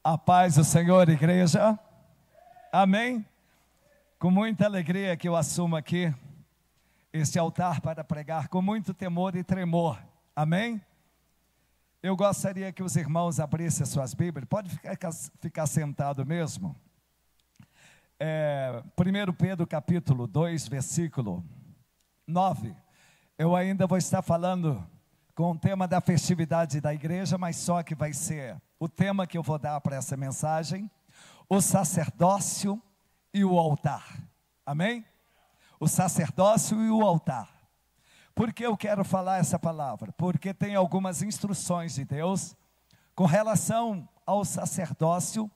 A paz do Senhor, igreja. Amém? Com muita alegria que eu assumo aqui este altar para pregar, com muito temor e tremor. Amém? Eu gostaria que os irmãos abrissem as suas Bíblias. Pode ficar sentado mesmo. 1 Pedro capítulo 2, versículo 9. Eu ainda vou estar falando com o tema da festividade da igreja, mas só que vai ser o tema que eu vou dar para essa mensagem: o sacerdócio e o altar. Amém? O sacerdócio e o altar. Por que eu quero falar essa palavra? Porque tem algumas instruções de Deus com relação ao sacerdócio,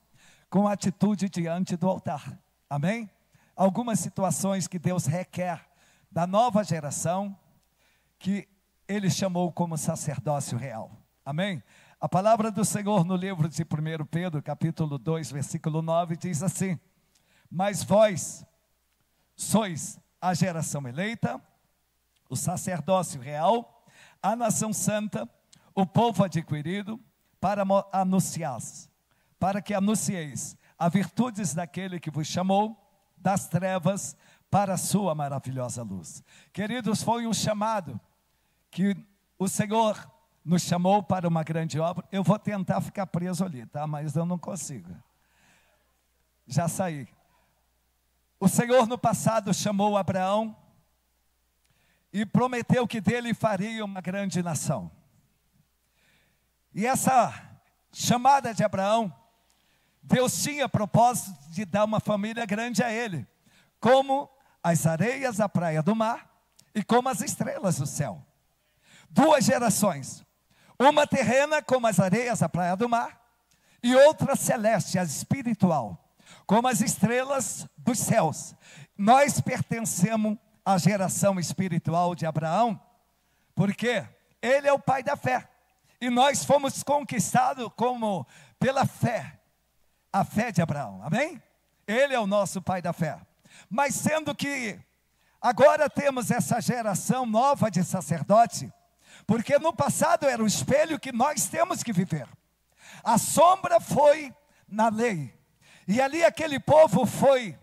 com atitude diante do altar. Amém? Algumas situações que Deus requer da nova geração, que Ele chamou como sacerdócio real. Amém? A palavra do Senhor no livro de 1 Pedro, capítulo 2, versículo 9, diz assim: mas vós sois a geração eleita, o sacerdócio real, a nação santa, o povo adquirido, para que anuncieis as virtudes daquele que vos chamou das trevas para a sua maravilhosa luz. Queridos, foi um chamado que o Senhor nos chamou para uma grande obra. Eu vou tentar ficar preso ali, tá? Mas eu não consigo. Já saí. O Senhor no passado chamou Abraão e prometeu que dele faria uma grande nação. E essa chamada de Abraão, Deus tinha propósito de dar uma família grande a ele, como as areias da praia do mar e como as estrelas do céu. Duas gerações, uma terrena como as areias da praia do mar e outra celeste, a espiritual, como as estrelas dos céus. Nós pertencemos à geração espiritual de Abraão, porque ele é o pai da fé, e nós fomos conquistados pela fé, a fé de Abraão, amém? Ele é o nosso pai da fé. Mas sendo que agora temos essa geração nova de sacerdote, porque no passado era o espelho que nós temos que viver. A sombra foi na lei, e ali aquele povo foi,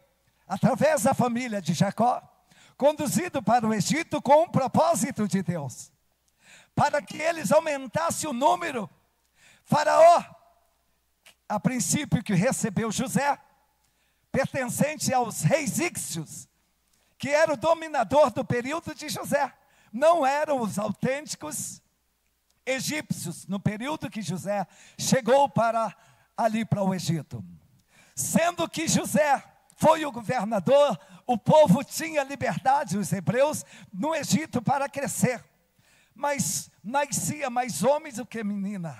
através da família de Jacó, conduzido para o Egito com um propósito de Deus, para que eles aumentassem o número. Faraó, a princípio, que recebeu José, pertencente aos reis íxios, que era o dominador do período de José, não eram os autênticos egípcios, no período que José chegou para o Egito. Sendo que José foi o governador, o povo tinha liberdade, os hebreus, no Egito para crescer. Mas nascia mais homens do que menina.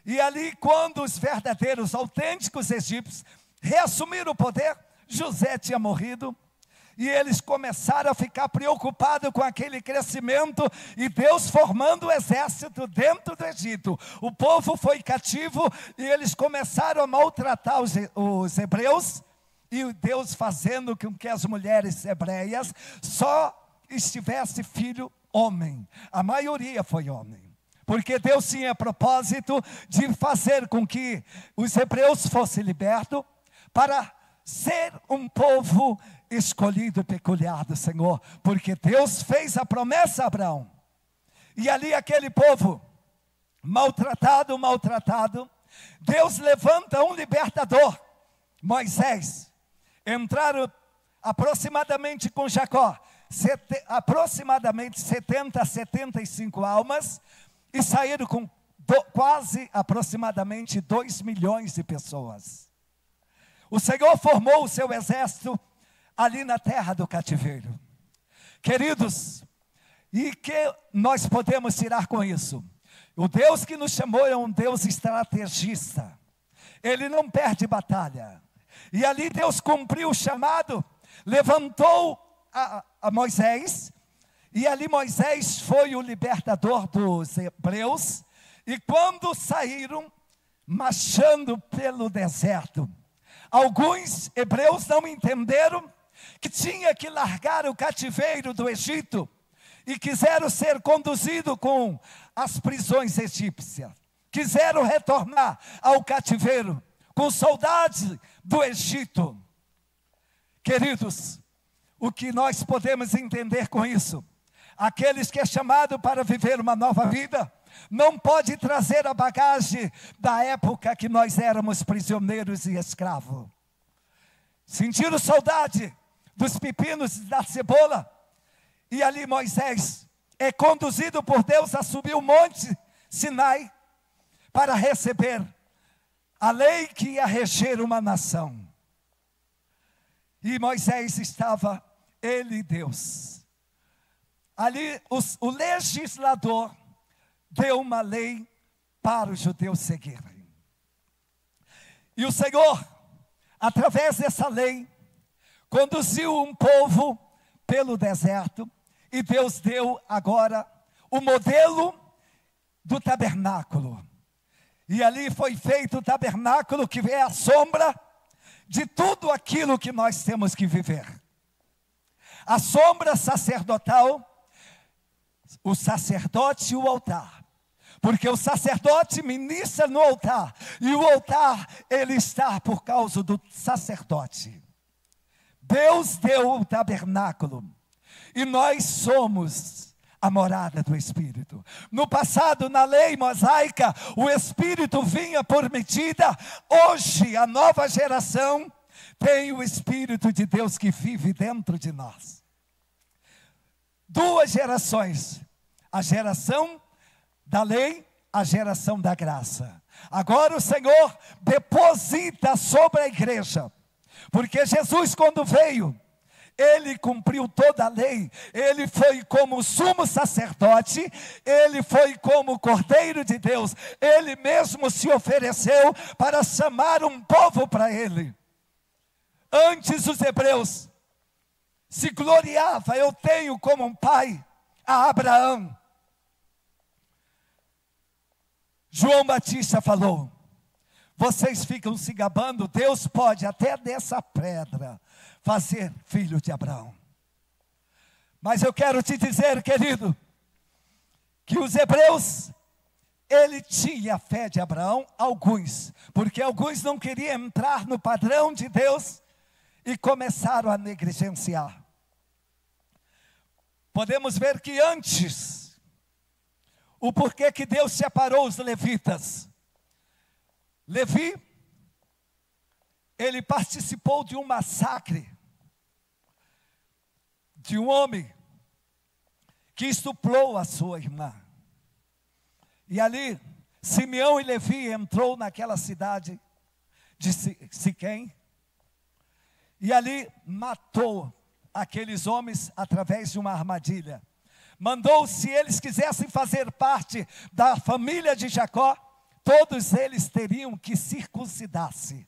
E ali, quando os verdadeiros, autênticos egípcios reassumiram o poder, José tinha morrido. E eles começaram a ficar preocupados com aquele crescimento, e Deus formando o exército dentro do Egito. O povo foi cativo, e eles começaram a maltratar os hebreus, e Deus fazendo com que as mulheres hebreias só estivesse filho homem. A maioria foi homem, porque Deus tinha propósito de fazer com que os hebreus fossem libertos, para ser um povo escolhido e peculiar do Senhor, porque Deus fez a promessa a Abraão. E ali aquele povo maltratado, Deus levanta um libertador, Moisés. Entraram aproximadamente com Jacó, aproximadamente 70 a 75 almas, e saíram com quase aproximadamente 2 milhões de pessoas. O Senhor formou o seu exército ali na terra do cativeiro. Queridos, e que nós podemos tirar com isso? O Deus que nos chamou é um Deus estrategista. Ele não perde batalha. E ali Deus cumpriu o chamado, levantou a Moisés, e ali Moisés foi o libertador dos hebreus. E quando saíram marchando pelo deserto, alguns hebreus não entenderam que tinha que largar o cativeiro do Egito e quiseram ser conduzidos com as prisões egípcias. Quiseram retornar ao cativeiro. com saudade do Egito. Queridos, o que nós podemos entender com isso? Aqueles que é chamado para viver uma nova vida, não pode trazer a bagagem da época que nós éramos prisioneiros e escravos. Sentiram saudade dos pepinos e da cebola? E ali Moisés é conduzido por Deus a subir o monte Sinai para receber a lei que ia reger uma nação. E Moisés estava, ele e Deus. Ali o legislador deu uma lei para os judeus seguirem. E o Senhor, através dessa lei, conduziu um povo pelo deserto. E Deus deu agora o modelo do tabernáculo. E ali foi feito o tabernáculo, que é a sombra de tudo aquilo que nós temos que viver. A sombra sacerdotal, o sacerdote e o altar. Porque o sacerdote ministra no altar, e o altar, ele está por causa do sacerdote. Deus deu o tabernáculo, e nós somos a morada do Espírito. No passado, na lei mosaica, o Espírito vinha por medida. Hoje, a nova geração tem o Espírito de Deus que vive dentro de nós. Duas gerações: a geração da lei, a geração da graça. Agora o Senhor deposita sobre a igreja, porque Jesus, quando veio, ele cumpriu toda a lei. Ele foi como sumo sacerdote, ele foi como Cordeiro de Deus. Ele mesmo se ofereceu para chamar um povo para ele. Antes os hebreus se gloriavam: eu tenho como um pai a Abraão. João Batista falou: vocês ficam se gabando, Deus pode até dessa pedra fazer filho de Abraão. Mas eu quero te dizer, querido, que os hebreus, ele tinha a fé de Abraão, alguns, porque alguns não queriam entrar no padrão de Deus e começaram a negligenciar. Podemos ver que antes, o porquê que Deus separou os levitas. Levi, ele participou de um massacre de um homem que estuprou a sua irmã. E ali, Simeão e Levi entrou naquela cidade de Siquém, e ali matou aqueles homens através de uma armadilha. Mandou, se eles quisessem fazer parte da família de Jacó, todos eles teriam que circuncidar-se.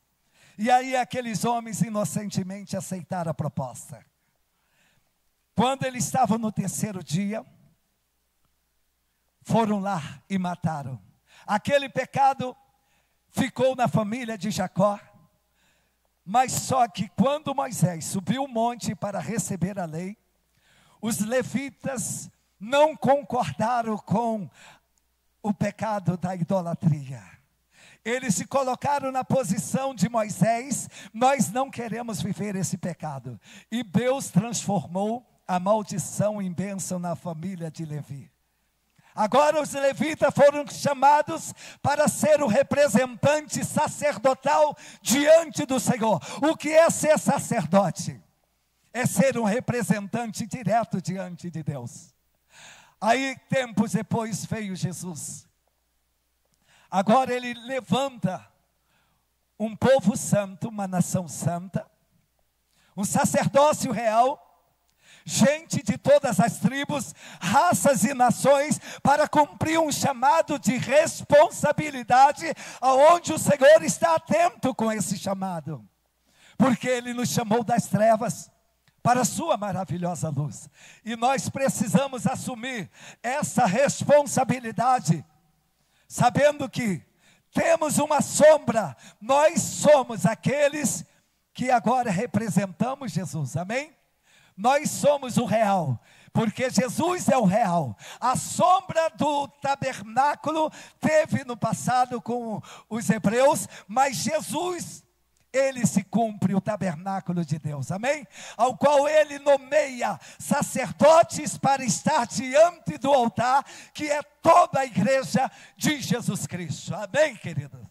E aí aqueles homens inocentemente aceitaram a proposta. Quando eles estavam no terceiro dia, foram lá e mataram. Aquele pecado ficou na família de Jacó. Mas só que quando Moisés subiu o monte para receber a lei, os levitas não concordaram com o pecado da idolatria. Eles se colocaram na posição de Moisés: nós não queremos viver esse pecado. E Deus transformou a maldição em bênção na família de Levi. Agora os levitas foram chamados para ser o representante sacerdotal diante do Senhor. O que é ser sacerdote? É ser um representante direto diante de Deus. Aí, tempos depois, veio Jesus. Agora ele levanta um povo santo, uma nação santa, um sacerdócio real, gente de todas as tribos, raças e nações, para cumprir um chamado de responsabilidade, aonde o Senhor está atento com esse chamado, porque Ele nos chamou das trevas para a sua maravilhosa luz, e nós precisamos assumir essa responsabilidade, sabendo que temos uma sombra. Nós somos aqueles que agora representamos Jesus, amém? Nós somos o real, porque Jesus é o real. A sombra do tabernáculo teve no passado com os hebreus, mas Jesus, ele se cumpre o tabernáculo de Deus, amém? Ao qual ele nomeia sacerdotes para estar diante do altar, que é toda a igreja de Jesus Cristo, amém, querido?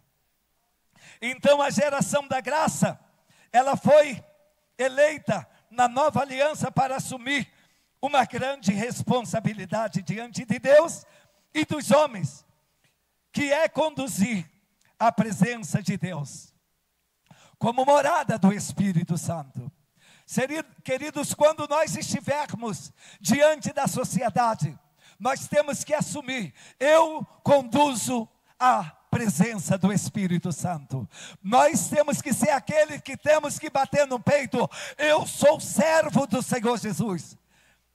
Então a geração da graça, ela foi eleita na nova aliança para assumir uma grande responsabilidade diante de Deus e dos homens, que é conduzir a presença de Deus como morada do Espírito Santo. Queridos, quando nós estivermos diante da sociedade, nós temos que assumir: eu conduzo a presença do Espírito Santo. Nós temos que ser aquele que temos que bater no peito: eu sou servo do Senhor Jesus.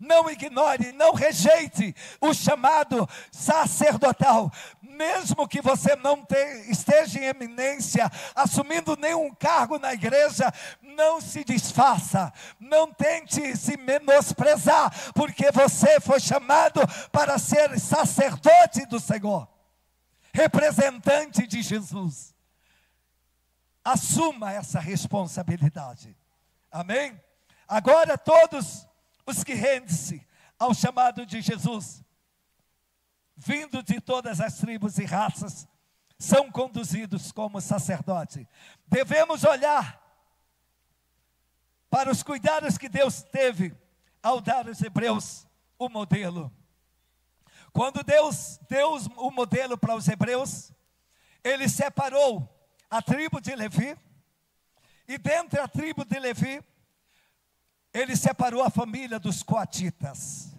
Não ignore, não rejeite o chamado sacerdotal. Mesmo que você não esteja em eminência, assumindo nenhum cargo na igreja, não se desfaça, não tente se menosprezar, porque você foi chamado para ser sacerdote do Senhor, representante de Jesus. Assuma essa responsabilidade, amém? Agora todos os que rendem-se ao chamado de Jesus, vindo de todas as tribos e raças, são conduzidos como sacerdote. Devemos olhar para os cuidados que Deus teve ao dar aos hebreus o modelo. Quando Deus deu o modelo para os hebreus, Ele separou a tribo de Levi, e dentre a tribo de Levi, Ele separou a família dos coatitas.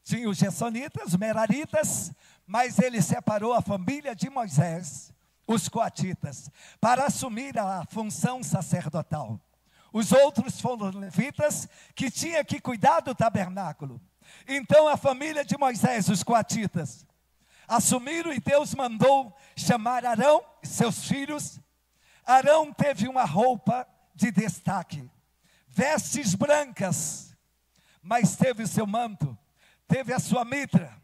Tinha os gersonitas, os meraritas, mas Ele separou a família de Moisés, os coatitas, para assumir a função sacerdotal. Os outros foram levitas, que tinham que cuidar do tabernáculo. Então a família de Moisés, os coatitas, assumiram, e Deus mandou chamar Arão e seus filhos. Arão teve uma roupa de destaque, vestes brancas, mas teve o seu manto, teve a sua mitra,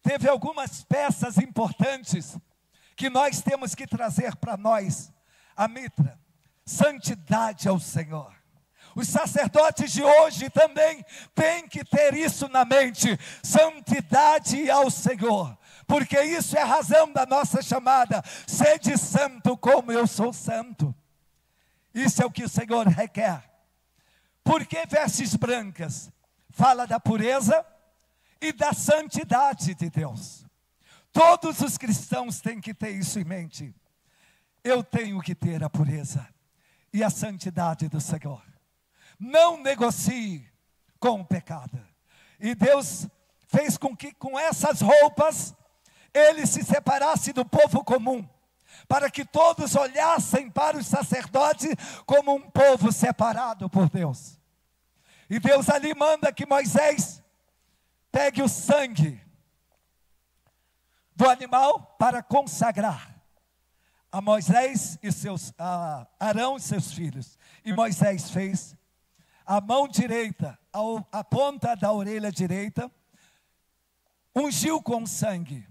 teve algumas peças importantes que nós temos que trazer para nós. A mitra, santidade ao Senhor. Os sacerdotes de hoje também têm que ter isso na mente: santidade ao Senhor, porque isso é a razão da nossa chamada: sede santo como eu sou santo. Isso é o que o Senhor requer. Por que vestes brancas? Fala da pureza e da santidade de Deus. Todos os cristãos têm que ter isso em mente. Eu tenho que ter a pureza e a santidade do Senhor. Não negocie com o pecado. E Deus fez com que com essas roupas Ele se separasse do povo comum, para que todos olhassem para os sacerdotes como um povo separado por Deus. E Deus ali manda que Moisés pegue o sangue do animal para consagrar a Moisés e a Arão e seus filhos. E Moisés fez. A mão direita, a ponta da orelha direita, ungiu com sangue,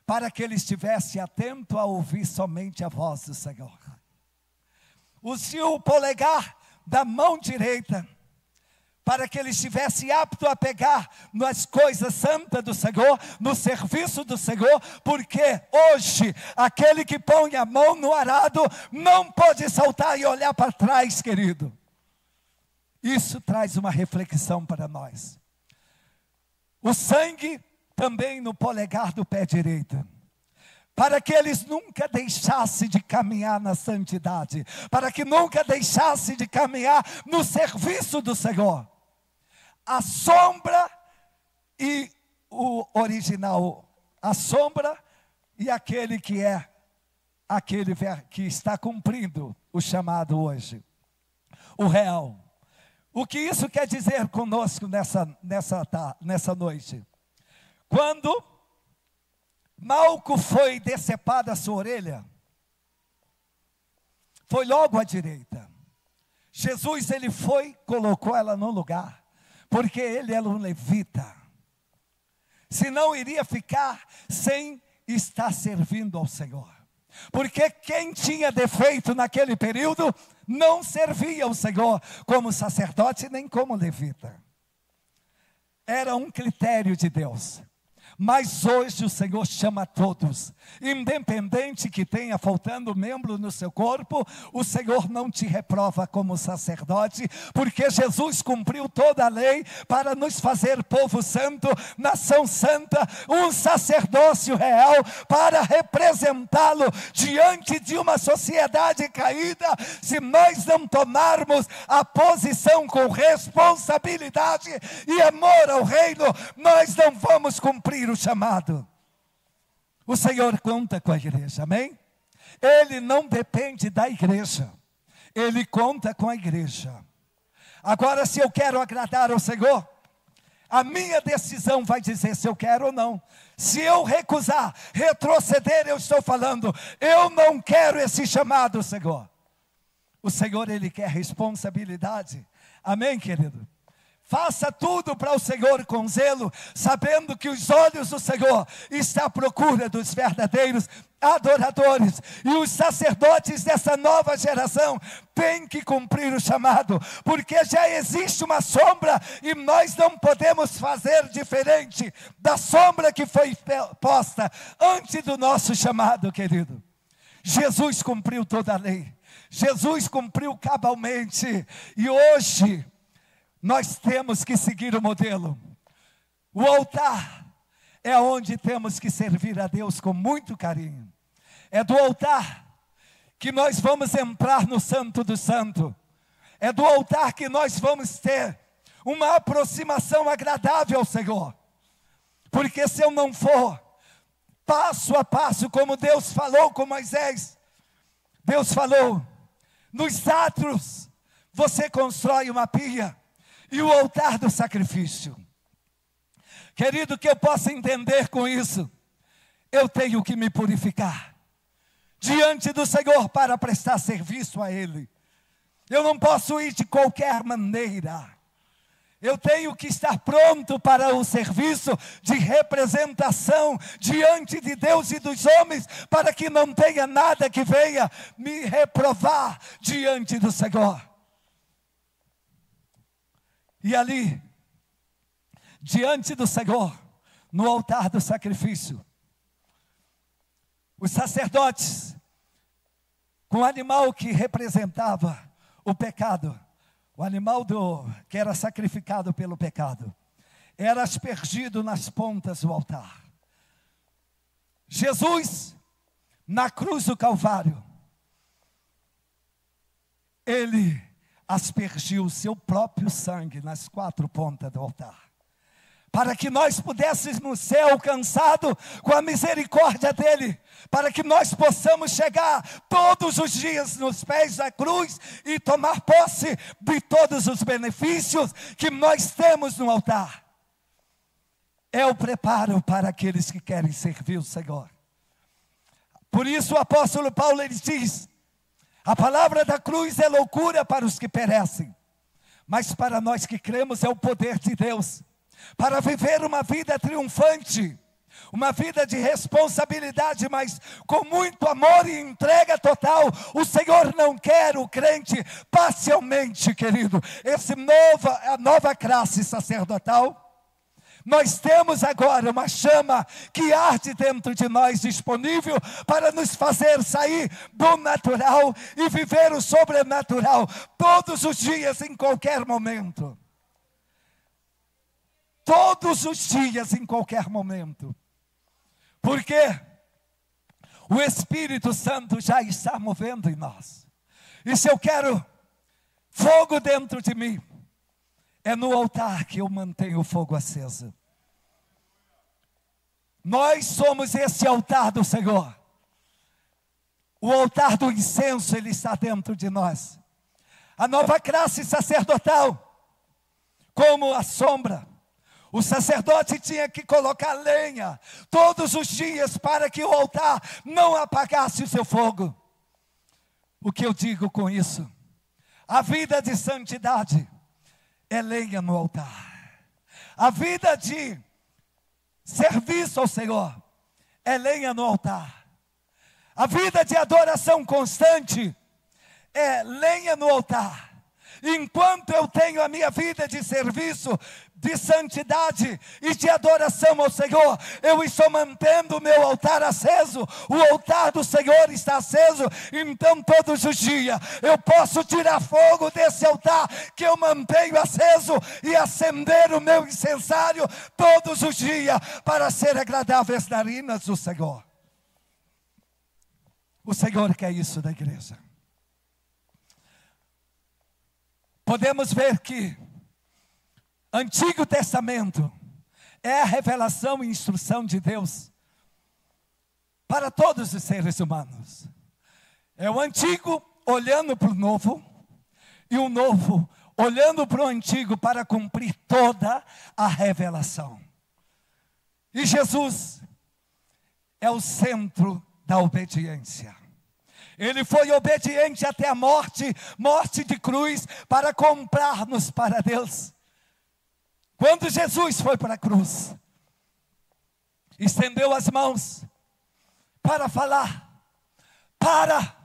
para que ele estivesse atento a ouvir somente a voz do Senhor. Ungiu o polegar da mão direita, para que ele estivesse apto a pegar nas coisas santas do Senhor, no serviço do Senhor, porque hoje, aquele que põe a mão no arado, não pode saltar e olhar para trás, querido. Isso traz uma reflexão para nós. O sangue também no polegar do pé direito, para que eles nunca deixassem de caminhar na santidade, para que nunca deixassem de caminhar no serviço do Senhor. A sombra e o original, a sombra e aquele que é, aquele que está cumprindo o chamado hoje, o real. O que isso quer dizer conosco nessa noite? Quando Malco foi decepada a sua orelha, foi logo à direita. Jesus, ele foi, colocou ela no lugar, porque ele era um levita. senão iria ficar sem estar servindo ao Senhor. Porque quem tinha defeito naquele período não servia ao Senhor como sacerdote nem como levita. Era um critério de Deus. Mas hoje o Senhor chama todos, independente que tenha faltando membro no seu corpo, o Senhor não te reprova como sacerdote, porque Jesus cumpriu toda a lei para nos fazer povo santo, nação santa, um sacerdócio real, para representá-lo diante de uma sociedade caída. Se nós não tomarmos a posição com responsabilidade e amor ao reino, nós não vamos cumprir o chamado. O Senhor conta com a igreja, amém? Ele não depende da igreja, Ele conta com a igreja. Agora, se eu quero agradar ao Senhor, a minha decisão vai dizer se eu quero ou não. Se eu recusar, retroceder, eu estou falando, eu não quero esse chamado, Senhor. O Senhor, Ele quer responsabilidade, amém, querido? Faça tudo para o Senhor com zelo, sabendo que os olhos do Senhor estão à procura dos verdadeiros adoradores. E os sacerdotes dessa nova geração têm que cumprir o chamado, porque já existe uma sombra e nós não podemos fazer diferente da sombra que foi posta antes do nosso chamado, querido. Jesus cumpriu toda a lei, Jesus cumpriu cabalmente, e hoje nós temos que seguir o modelo. O altar é onde temos que servir a Deus com muito carinho. É do altar que nós vamos entrar no Santo do Santo. É do altar que nós vamos ter uma aproximação agradável ao Senhor. Porque se eu não for passo a passo, como Deus falou com Moisés, Deus falou, nos átrios você constrói uma pia, e o altar do sacrifício. Querido, que eu possa entender com isso, eu tenho que me purificar diante do Senhor para prestar serviço a Ele. Eu não posso ir de qualquer maneira. Eu tenho que estar pronto para o serviço de representação diante de Deus e dos homens, para que não tenha nada que venha me reprovar diante do Senhor. E ali, diante do Senhor, no altar do sacrifício, os sacerdotes, com o animal que representava o pecado, o animal que era sacrificado pelo pecado, era aspergido nas pontas do altar. Jesus, na cruz do Calvário, Ele aspergiu o seu próprio sangue nas quatro pontas do altar, para que nós pudéssemos ser alcançados com a misericórdia dEle, para que nós possamos chegar todos os dias nos pés da cruz e tomar posse de todos os benefícios que nós temos no altar. É o preparo para aqueles que querem servir o Senhor. Por isso o apóstolo Paulo, ele diz, a palavra da cruz é loucura para os que perecem, mas para nós que cremos é o poder de Deus, para viver uma vida triunfante, uma vida de responsabilidade, mas com muito amor e entrega total. O Senhor não quer o crente parcialmente, querido. A nova classe sacerdotal, nós temos agora uma chama que arde dentro de nós, disponível para nos fazer sair do natural e viver o sobrenatural, todos os dias, em qualquer momento. Todos os dias, em qualquer momento. Porque o Espírito Santo já está movendo em nós. E se eu quero fogo dentro de mim, é no altar que eu mantenho o fogo aceso. Nós somos esse altar do Senhor. O altar do incenso, ele está dentro de nós. A nova classe sacerdotal, como a sombra, o sacerdote tinha que colocar lenha todos os dias para que o altar não apagasse o seu fogo. O que eu digo com isso? A vida de santidade é lenha no altar. A vida de serviço ao Senhor é lenha no altar. A vida de adoração constante é lenha no altar. Enquanto eu tenho a minha vida de serviço, de santidade e de adoração ao Senhor, eu estou mantendo o meu altar aceso, o altar do Senhor está aceso. Então todos os dias eu posso tirar fogo desse altar que eu mantenho aceso e acender o meu incensário todos os dias, para ser agradável às narinas do Senhor. O Senhor quer isso da igreja. Podemos ver que Antigo Testamento é a revelação e instrução de Deus para todos os seres humanos. É o antigo olhando para o novo, e o novo olhando para o antigo para cumprir toda a revelação. E Jesus é o centro da obediência. Ele foi obediente até a morte, morte de cruz, para comprar-nos para Deus. Quando Jesus foi para a cruz, estendeu as mãos para falar, para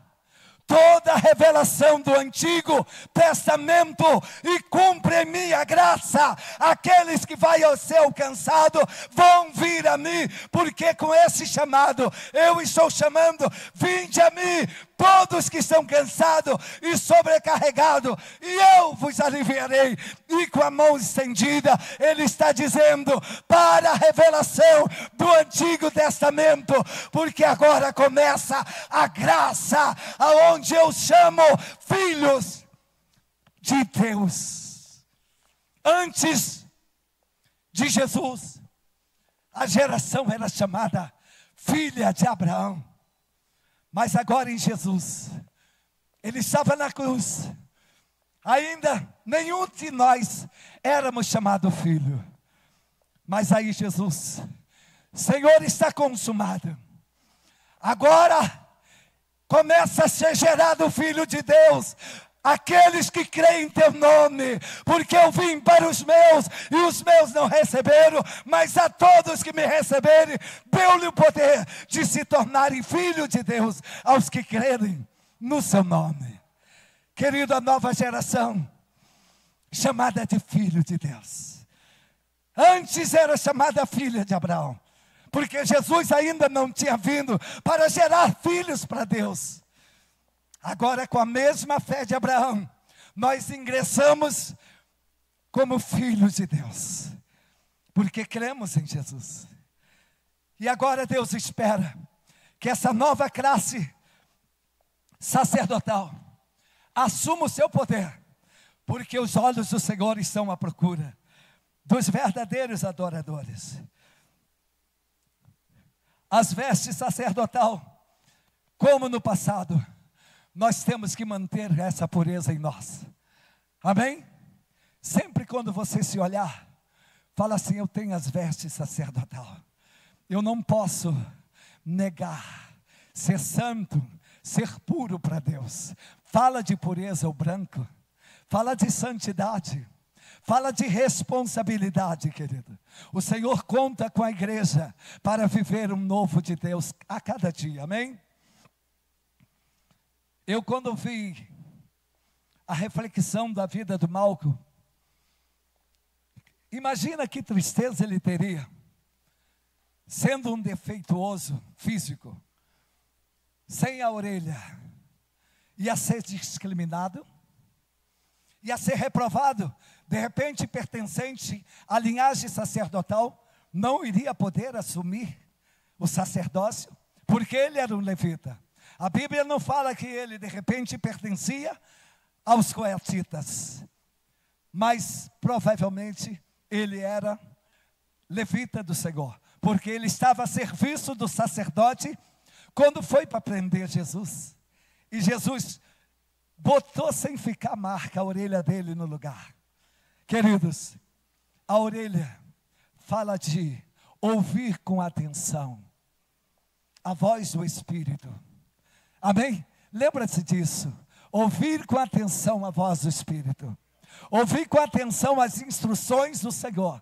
toda a revelação do Antigo Testamento, e cumpre em mim a graça. Aqueles que vão ser alcançados vão vir a mim, porque com esse chamado eu estou chamando: vinde a mim, todos que estão cansados e sobrecarregados, e eu vos aliviarei. E com a mão estendida, ele está dizendo para a revelação do Antigo Testamento, porque agora começa a graça, aonde eu chamo filhos de Deus. Antes de Jesus, a geração era chamada filha de Abraão. Mas agora em Jesus, ele estava na cruz, ainda nenhum de nós éramos chamados filho. Mas aí Jesus, Senhor, está consumado. Agora começa a ser gerado o Filho de Deus, aqueles que creem em teu nome, porque eu vim para os meus, e os meus não receberam, mas a todos que me receberem, deu-lhe o poder de se tornarem filhos de Deus, aos que crerem no seu nome. Querido, a nova geração, chamada de filho de Deus, antes era chamada filha de Abraão, porque Jesus ainda não tinha vindo para gerar filhos para Deus. Agora, com a mesma fé de Abraão, nós ingressamos como filhos de Deus, porque cremos em Jesus. E agora Deus espera que essa nova classe sacerdotal assuma o seu poder, porque os olhos do Senhor estão à procura dos verdadeiros adoradores. As vestes sacerdotal, como no passado, nós temos que manter essa pureza em nós. Amém? Sempre quando você se olhar, fala assim: eu tenho as vestes sacerdotal. Eu não posso negar ser santo, ser puro para Deus. Fala de pureza o branco, fala de santidade, fala de responsabilidade, querido. O Senhor conta com a igreja para viver um novo de Deus a cada dia. Amém? Eu, quando vi a reflexão da vida do Malco, imagina que tristeza ele teria, sendo um defeituoso físico, sem a orelha, ia ser discriminado, ia ser reprovado, de repente pertencente à linhagem sacerdotal, não iria poder assumir o sacerdócio, porque ele era um levita. A Bíblia não fala que ele de repente pertencia aos coatitas, mas provavelmente ele era levita do Senhor, porque ele estava a serviço do sacerdote quando foi para prender Jesus. E Jesus botou sem ficar marca a orelha dele no lugar. Queridos, a orelha fala de ouvir com atenção a voz do Espírito. Amém? Lembra-se disso. Ouvir com atenção a voz do Espírito. Ouvir com atenção as instruções do Senhor.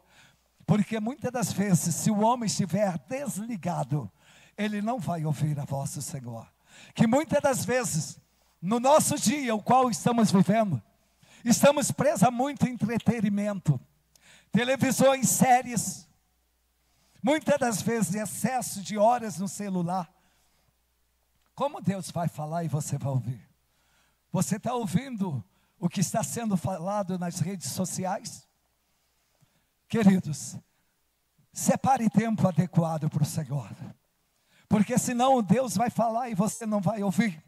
Porque muitas das vezes, se o homem estiver desligado, ele não vai ouvir a voz do Senhor. Que muitas das vezes, no nosso dia, o qual estamos vivendo, estamos presos a muito entretenimento, televisões, séries, muitas das vezes excesso de horas no celular. Como Deus vai falar e você vai ouvir? Você está ouvindo o que está sendo falado nas redes sociais? Queridos, separe tempo adequado para o Senhor, porque senão Deus vai falar e você não vai ouvir.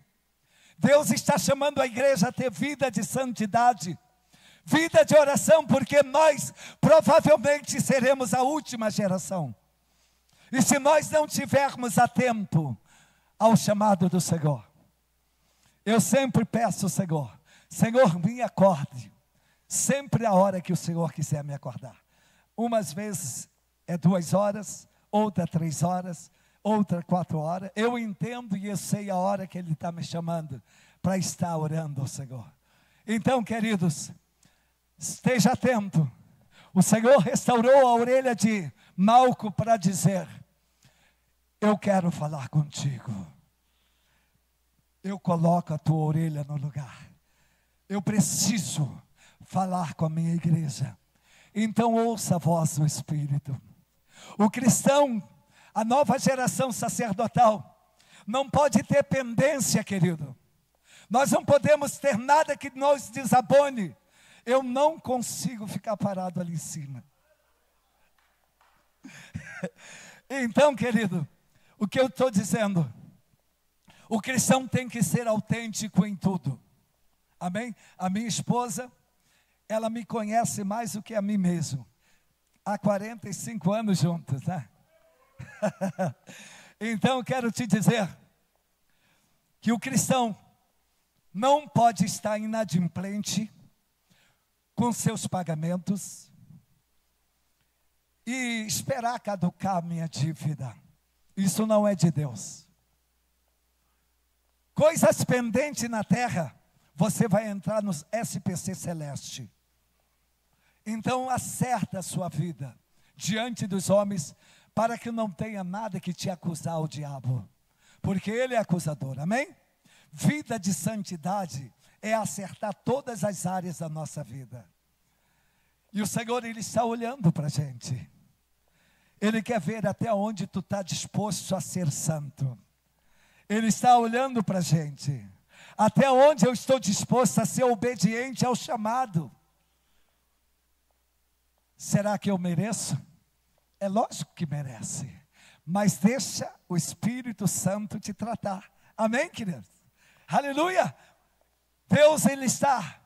Deus está chamando a igreja a ter vida de santidade, vida de oração, porque nós provavelmente seremos a última geração. E se nós não tivermos atento ao chamado do Senhor, eu sempre peço ao Senhor, Senhor, me acorde, sempre a hora que o Senhor quiser me acordar. Umas vezes é 2 horas, outra 3 horas, outra 4 horas. Eu entendo e eu sei a hora que Ele está me chamando para estar orando ao Senhor. Então, queridos, esteja atento. O Senhor restaurou a orelha de Malco para dizer: eu quero falar contigo. Eu coloco a tua orelha no lugar. Eu preciso falar com a minha igreja. Então ouça a voz do Espírito. O cristão, a nova geração sacerdotal, não pode ter pendência, querido. Nós não podemos ter nada que nos desabone. Eu não consigo ficar parado ali em cima. Então, querido, o que eu estou dizendo? O cristão tem que ser autêntico em tudo. Amém? A minha esposa, ela me conhece mais do que a mim mesmo. Há 45 anos juntos, né? Então eu quero te dizer que o cristão não pode estar inadimplente com seus pagamentos e esperar caducar a minha dívida. Isso não é de Deus. Coisas pendentes na terra, você vai entrar no SPC Celeste. Então acerta a sua vida diante dos homens, para que não tenha nada que te acusar o diabo, porque ele é acusador, amém? Vida de santidade é acertar todas as áreas da nossa vida. E o Senhor, Ele está olhando para a gente. Ele quer ver até onde tu está disposto a ser santo. Ele está olhando para a gente. Até onde eu estou disposto a ser obediente ao chamado. Será que eu mereço? É lógico que merece. Mas deixa o Espírito Santo te tratar. Amém, queridos? Aleluia! Deus, Ele está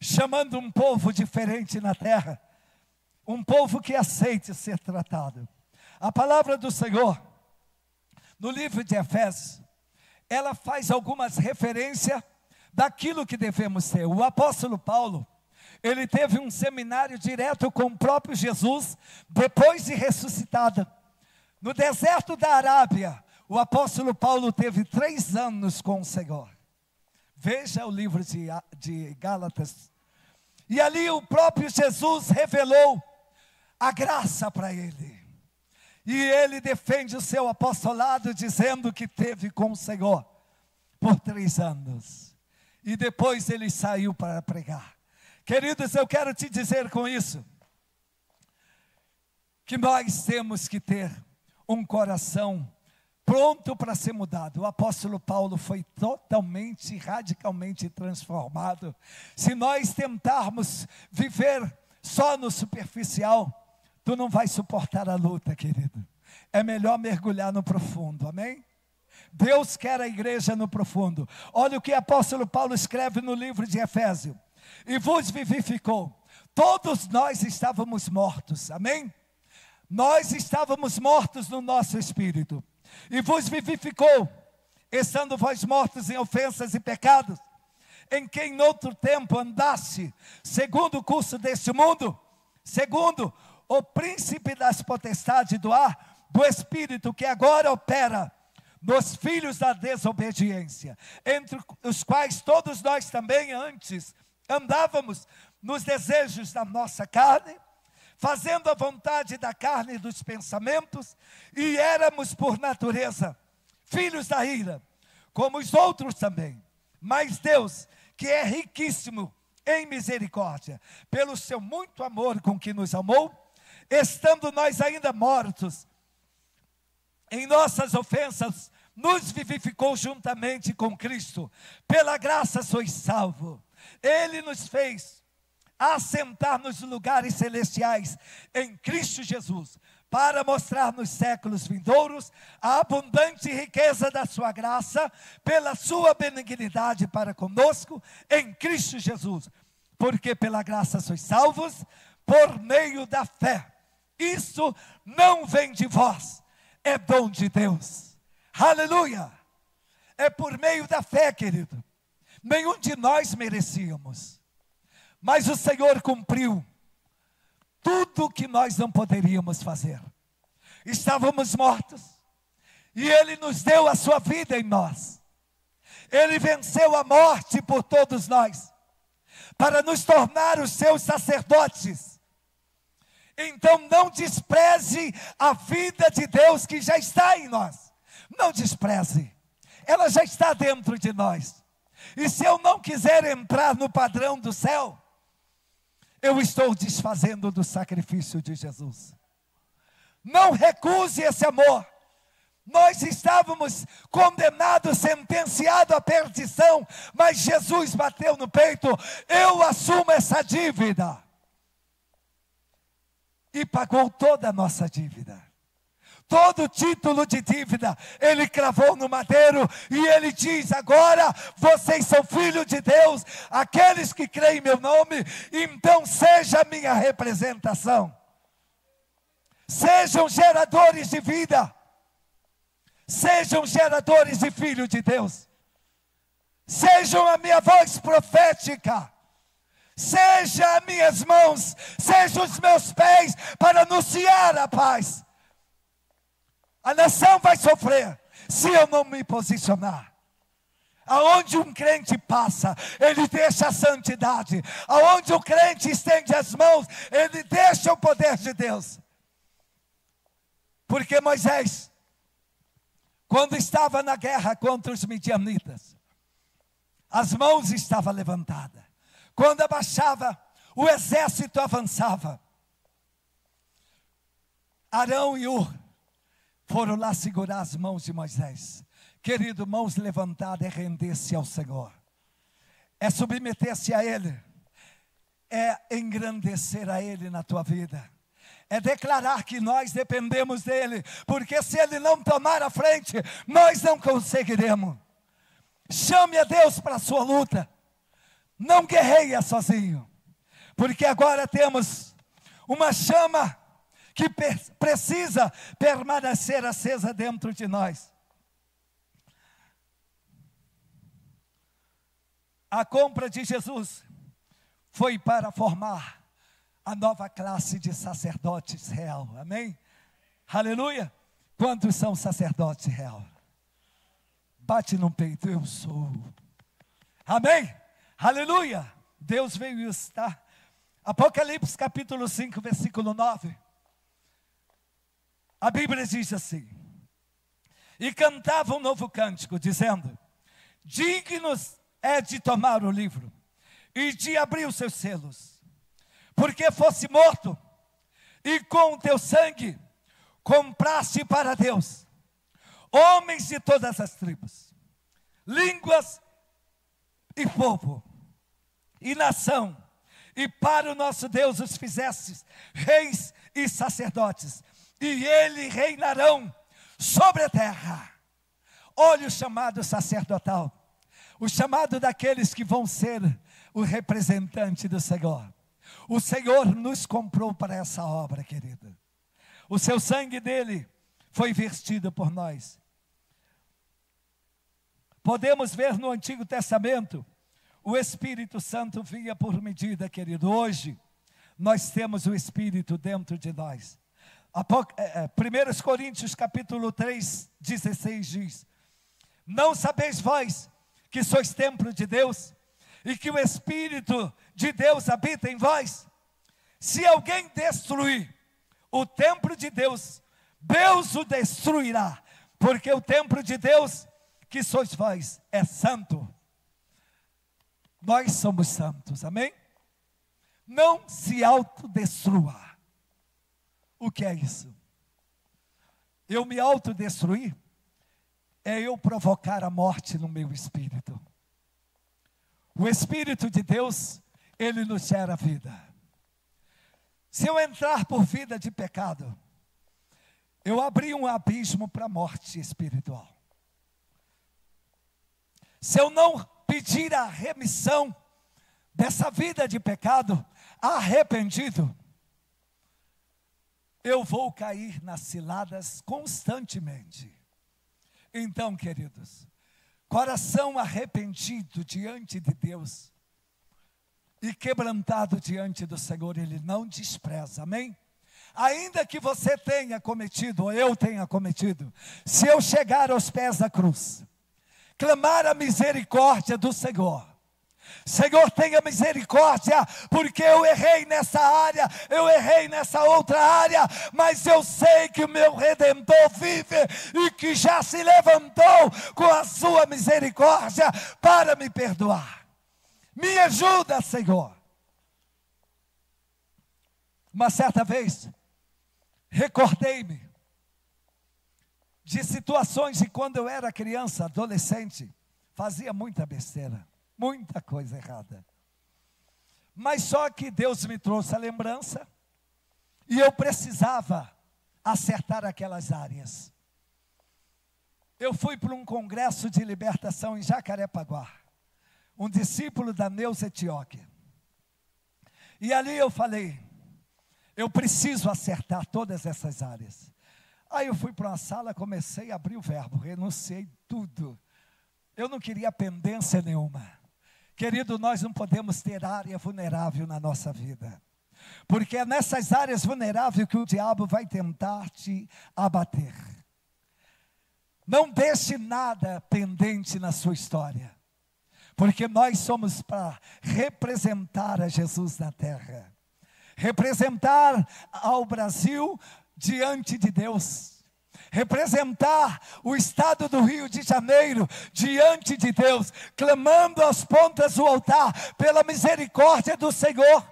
chamando um povo diferente na terra. Um povo que aceite ser tratado. A palavra do Senhor, no livro de Efésios, ela faz algumas referências daquilo que devemos ser. O apóstolo Paulo, ele teve um seminário direto com o próprio Jesus, depois de ressuscitado. No deserto da Arábia, o apóstolo Paulo teve 3 anos com o Senhor. Veja o livro de Gálatas. E ali o próprio Jesus revelou a graça para ele. E ele defende o seu apostolado dizendo que teve com o Senhor por 3 anos. E depois ele saiu para pregar. Queridos, eu quero te dizer com isso, que nós temos que ter um coração pronto para ser mudado. O apóstolo Paulo foi totalmente, radicalmente transformado. Se nós tentarmos viver só no superficial, tu não vai suportar a luta, querido. É melhor mergulhar no profundo, amém? Deus quer a igreja no profundo. Olha o que o apóstolo Paulo escreve no livro de Efésios. E vos vivificou. Todos nós estávamos mortos, amém? Nós estávamos mortos no nosso espírito. E vos vivificou, estando vós mortos em ofensas e pecados, em quem noutro tempo andaste, segundo o curso deste mundo, segundo o príncipe das potestades do ar, do espírito que agora opera nos filhos da desobediência, entre os quais todos nós também antes andávamos nos desejos da nossa carne, fazendo a vontade da carne e dos pensamentos, e éramos por natureza filhos da ira, como os outros também. Mas Deus, que é riquíssimo em misericórdia, pelo seu muito amor com que nos amou, estando nós ainda mortos em nossas ofensas, nos vivificou juntamente com Cristo. Pela graça sois salvos. Ele nos fez assentar nos lugares celestiais em Cristo Jesus, para mostrar nos séculos vindouros a abundante riqueza da sua graça, pela sua benignidade para conosco em Cristo Jesus. Porque pela graça sois salvos, por meio da fé. Isso não vem de vós, é dom de Deus. Aleluia! É por meio da fé, querido. Nenhum de nós merecíamos, mas o Senhor cumpriu tudo o que nós não poderíamos fazer. Estávamos mortos, e Ele nos deu a sua vida em nós. Ele venceu a morte por todos nós, para nos tornar os seus sacerdotes. Então não despreze a vida de Deus que já está em nós. Não despreze, ela já está dentro de nós. E se eu não quiser entrar no padrão do céu, eu estou desfazendo do sacrifício de Jesus. Não recuse esse amor. Nós estávamos condenados, sentenciados à perdição, mas Jesus bateu no peito: eu assumo essa dívida. E pagou toda a nossa dívida. Todo título de dívida, Ele cravou no madeiro, e Ele diz: agora vocês são filhos de Deus, aqueles que creem em meu nome, então seja a minha representação. Sejam geradores de vida, sejam geradores de filho de Deus, sejam a minha voz profética, seja as minhas mãos, sejam os meus pés para anunciar a paz. A nação vai sofrer se eu não me posicionar. Aonde um crente passa, ele deixa a santidade. Aonde o crente estende as mãos, ele deixa o poder de Deus. Porque Moisés, quando estava na guerra contra os midianitas, as mãos estavam levantadas. Quando abaixava, o exército avançava. Arão e Hur foram lá segurar as mãos de Moisés. Querido, mãos levantadas é render-se ao Senhor, é submeter-se a Ele, é engrandecer a Ele na tua vida, é declarar que nós dependemos dEle, porque se Ele não tomar a frente, nós não conseguiremos. Chame a Deus para a sua luta, não guerreia sozinho, porque agora temos uma chama que precisa permanecer acesa dentro de nós. A compra de Jesus foi para formar a nova classe de sacerdotes real, amém? Aleluia! Quantos são sacerdotes real? Bate no peito: eu sou. Amém? Aleluia! Deus veio estar. Apocalipse capítulo 5, versículo 9. A Bíblia diz assim: e cantava um novo cântico, dizendo: dignos é de tomar o livro e de abrir os seus selos, porque fosse morto, e com o teu sangue compraste para Deus homens de todas as tribos, línguas e povo e nação, e para o nosso Deus os fizestes reis e sacerdotes, e eles reinarão sobre a terra. Olha o chamado sacerdotal, o chamado daqueles que vão ser o representante do Senhor. O Senhor nos comprou para essa obra, querida. O seu sangue dele foi vertido por nós. Podemos ver no Antigo Testamento, o Espírito Santo vinha por medida, querido. Hoje, nós temos o Espírito dentro de nós. 1 Coríntios capítulo 3, 16 diz: não sabeis vós que sois templo de Deus, e que o Espírito de Deus habita em vós? Se alguém destruir o templo de Deus, Deus o destruirá, porque o templo de Deus, que sois vós, é santo. Nós somos santos, amém? Não se autodestrua. O que é isso? Eu me autodestruir é eu provocar a morte no meu espírito. O Espírito de Deus, ele nos gera vida. Se eu entrar por vida de pecado, eu abri um abismo para a morte espiritual. Se eu não pedir a remissão dessa vida de pecado, arrependido, eu vou cair nas ciladas constantemente. Então, queridos, coração arrependido diante de Deus e quebrantado diante do Senhor, Ele não despreza, amém? Ainda que você tenha cometido, ou eu tenha cometido, se eu chegar aos pés da cruz, clamar a misericórdia do Senhor, Senhor, tenha misericórdia, porque eu errei nessa área, eu errei nessa outra área, mas eu sei que o meu Redentor vive e que já se levantou com a sua misericórdia para me perdoar. Me ajuda, Senhor. Uma certa vez, recordei-me de situações de quando eu era criança, adolescente, fazia muita besteira. Muita coisa errada. Mas só que Deus me trouxe a lembrança e eu precisava acertar aquelas áreas. Eu fui para um congresso de libertação em Jacarepaguá, um discípulo da Neuza Etioque. E ali eu falei, eu preciso acertar todas essas áreas. Aí eu fui para uma sala, comecei a abrir o verbo, renunciei tudo. Eu não queria pendência nenhuma. Querido, nós não podemos ter área vulnerável na nossa vida, porque é nessas áreas vulneráveis que o diabo vai tentar te abater. Não deixe nada pendente na sua história, porque nós somos para representar a Jesus na terra, representar ao Brasil diante de Deus, representar o estado do Rio de Janeiro diante de Deus, clamando às pontas do altar pela misericórdia do Senhor,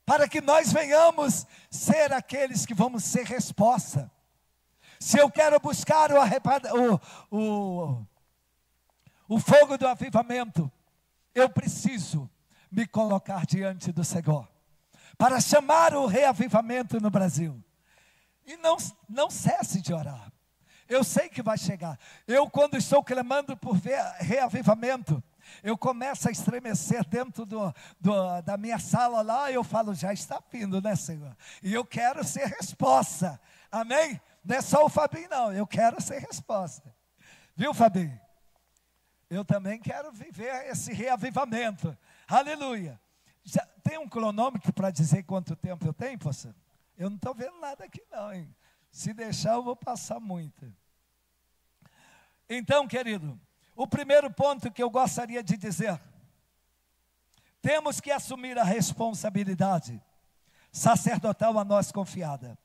para que nós venhamos ser aqueles que vamos ser resposta. Se eu quero buscar o fogo do avivamento, eu preciso me colocar diante do Senhor, para chamar o reavivamento no Brasil. E não cesse de orar. Eu sei que vai chegar. Eu, quando estou clamando por reavivamento, eu começo a estremecer dentro da minha sala lá. Eu falo, já está vindo, né, Senhor? E eu quero ser resposta. Amém? Não é só o Fabinho, não. Eu quero ser resposta. Viu, Fabinho? Eu também quero viver esse reavivamento. Aleluia. Já tem um cronômetro para dizer quanto tempo eu tenho, pastor? Eu não estou vendo nada aqui não, hein? Se deixar eu vou passar muito. Então, querido, o primeiro ponto que eu gostaria de dizer, temos que assumir a responsabilidade sacerdotal a nós confiada.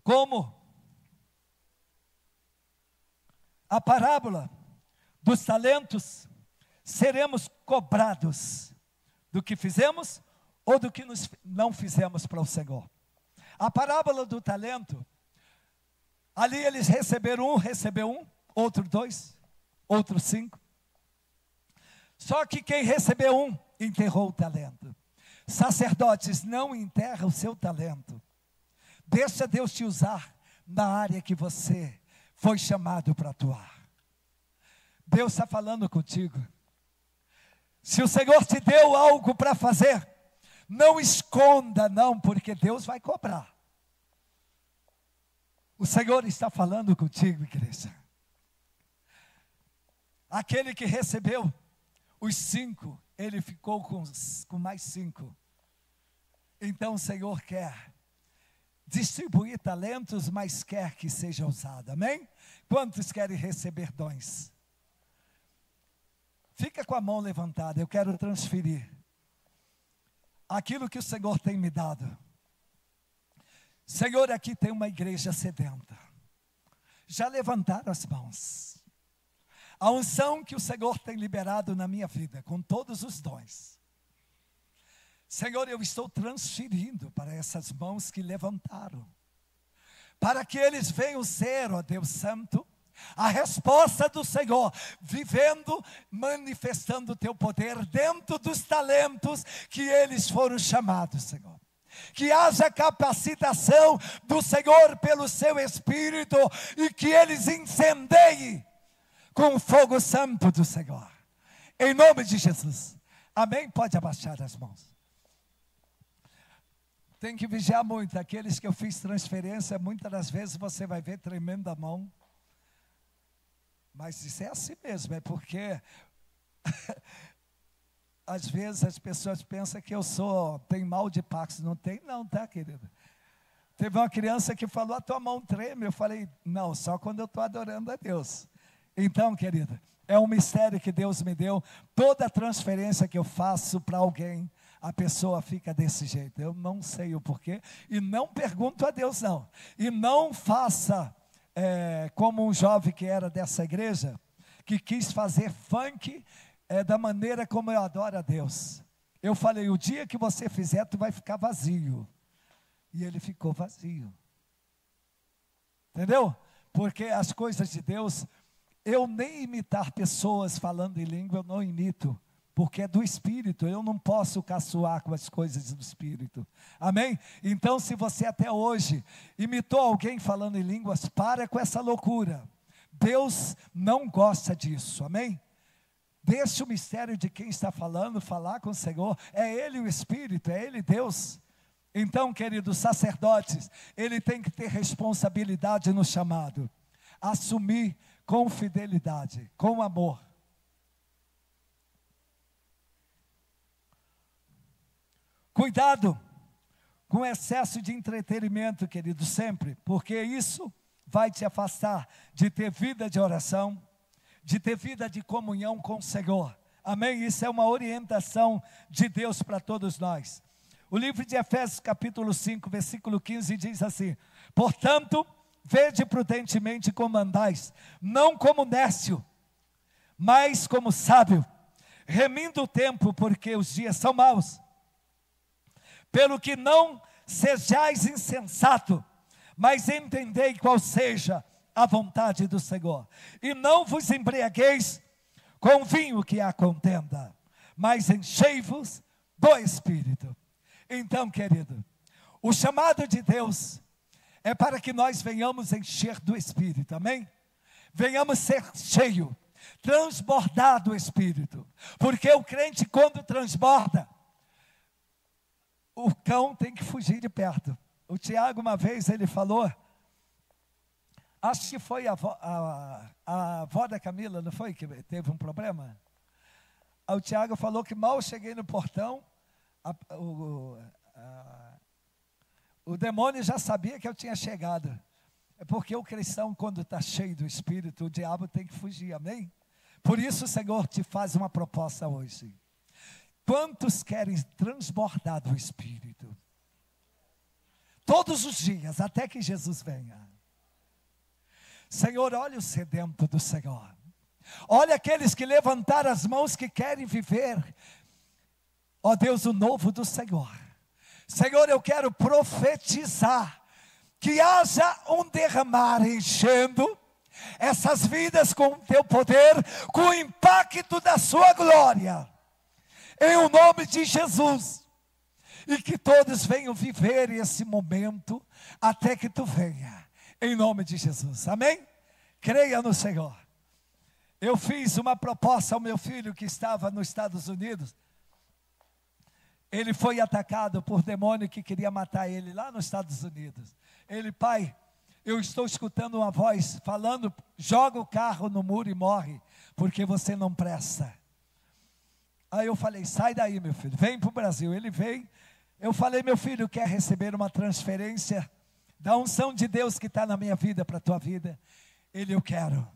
Como a parábola dos talentos, seremos cobrados do que fizemos ou do que não fizemos para o Senhor. A parábola do talento, ali eles receberam recebeu um, outro 2, outro 5. Só que quem recebeu um, enterrou o talento. Sacerdotes, não enterra o seu talento. Deixa Deus te usar na área que você foi chamado para atuar. Deus está falando contigo. Se o Senhor te deu algo para fazer, não esconda não, porque Deus vai cobrar. O Senhor está falando contigo, igreja. Aquele que recebeu os 5, ele ficou com mais 5. Então o Senhor quer distribuir talentos, mas quer que seja usado, amém? Quantos querem receber dons? Fica com a mão levantada, eu quero transferir. aquilo que o Senhor tem me dado. Senhor, aqui tem uma igreja sedenta. Já levantaram as mãos. A unção que o Senhor tem liberado na minha vida, com todos os dons. Senhor, eu estou transferindo para essas mãos que levantaram, para que eles venham ser, ó Deus Santo, a resposta do Senhor, vivendo, manifestando o teu poder dentro dos talentos que eles foram chamados, Senhor. Que haja capacitação do Senhor pelo seu Espírito e que eles incendeiem com o fogo santo do Senhor. Em nome de Jesus. Amém? Pode abaixar as mãos. Tem que vigiar muito. Aqueles que eu fiz transferência, muitas das vezes você vai ver tremendo a mão. Mas isso é assim mesmo, é porque às vezes as pessoas pensam que eu tenho mal de Parkinson. Não tem não, tá, querida? Teve uma criança que falou, a tua mão treme. Eu falei, não, só quando eu estou adorando a Deus. Então, querida, é um mistério que Deus me deu. Toda transferência que eu faço para alguém, a pessoa fica desse jeito. Eu não sei o porquê. E não pergunto a Deus, não. E não faça como um jovem que era dessa igreja, que quis fazer funk da maneira como eu adoro a Deus. Eu falei, o dia que você fizer, tu vai ficar vazio. E ele ficou vazio. Entendeu? Porque as coisas de Deus, eu nem imitar pessoas falando em língua, eu não imito. Porque é do Espírito, eu não posso caçoar com as coisas do Espírito. Amém? Então, se você até hoje imitou alguém falando em línguas, para com essa loucura. Deus não gosta disso, amém? Deixe o mistério de quem está falando, falar com o Senhor. É Ele o Espírito, é Ele Deus. Então, queridos sacerdotes, ele tem que ter responsabilidade no chamado. Assumir com fidelidade, com amor. Cuidado com o excesso de entretenimento, querido, sempre, porque isso vai te afastar de ter vida de oração, de ter vida de comunhão com o Senhor. Amém? Isso é uma orientação de Deus para todos nós. O livro de Efésios capítulo 5, versículo 15 diz assim: portanto, vede prudentemente como andais, não como nécio, mas como sábio, remindo o tempo, porque os dias são maus. Pelo que não sejais insensato, mas entendei qual seja a vontade do Senhor. E não vos embriagueis com vinho que há contenda, mas enchei-vos do Espírito. Então, querido, o chamado de Deus é para que nós venhamos encher do Espírito, amém? Venhamos ser cheio, transbordar do Espírito, porque o crente quando transborda, o cão tem que fugir de perto. O Tiago uma vez ele falou, acho que foi a avó da Camila, não foi que teve um problema? O Tiago falou que mal cheguei no portão, o demônio já sabia que eu tinha chegado. É porque o cristão, quando está cheio do Espírito, o diabo tem que fugir, amém? Por isso o Senhor te faz uma proposta hoje. Quantos querem transbordar do Espírito? Todos os dias, até que Jesus venha. Senhor, olha o sedento do Senhor. Olha aqueles que levantaram as mãos que querem viver, ó Deus, o novo do Senhor. Senhor, eu quero profetizar que haja um derramar enchendo essas vidas com o teu poder, com o impacto da sua glória, em o nome de Jesus, e que todos venham viver esse momento até que tu venha, em nome de Jesus, amém? Creia no Senhor. Eu fiz uma proposta ao meu filho que estava nos Estados Unidos. Ele foi atacado por demônio que queria matar ele lá nos Estados Unidos. Ele, pai, eu estou escutando uma voz falando, joga o carro no muro e morre, porque você não presta. Aí eu falei, sai daí meu filho, vem para o Brasil. Ele veio, eu falei, meu filho, quer receber uma transferência da unção de Deus que está na minha vida para a tua vida? Ele, eu quero.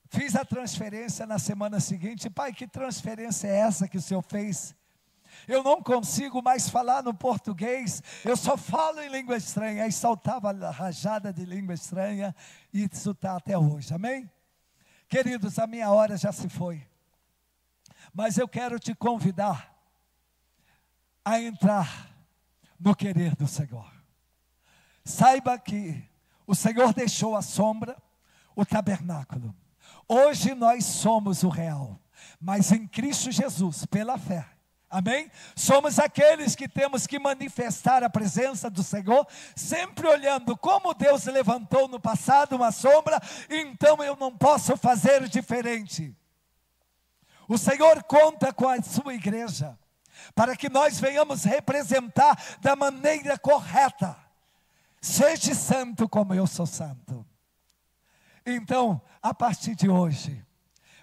Fiz a transferência na semana seguinte, pai, que transferência é essa que o senhor fez? Eu não consigo mais falar no português, eu só falo em língua estranha. Aí saltava a rajada de língua estranha, e isso está até hoje, amém? Queridos, a minha hora já se foi, mas eu quero te convidar a entrar no querer do Senhor. Saiba que o Senhor deixou a sombra, o tabernáculo. Hoje nós somos o real, mas em Cristo Jesus, pela fé, amém? Somos aqueles que temos que manifestar a presença do Senhor, sempre olhando como Deus levantou no passado uma sombra, então eu não posso fazer diferente. O Senhor conta com a sua igreja, para que nós venhamos representar da maneira correta. Seja santo como eu sou santo. Então, a partir de hoje,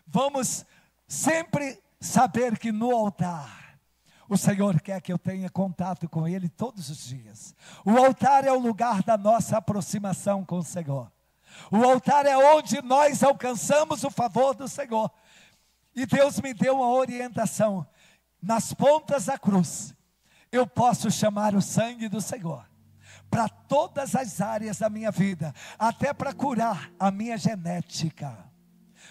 vamos sempre saber que no altar, o Senhor quer que eu tenha contato com Ele todos os dias. O altar é o lugar da nossa aproximação com o Senhor. O altar é onde nós alcançamos o favor do Senhor. E Deus me deu uma orientação. Nas pontas da cruz, eu posso chamar o sangue do Senhor para todas as áreas da minha vida, até para curar a minha genética.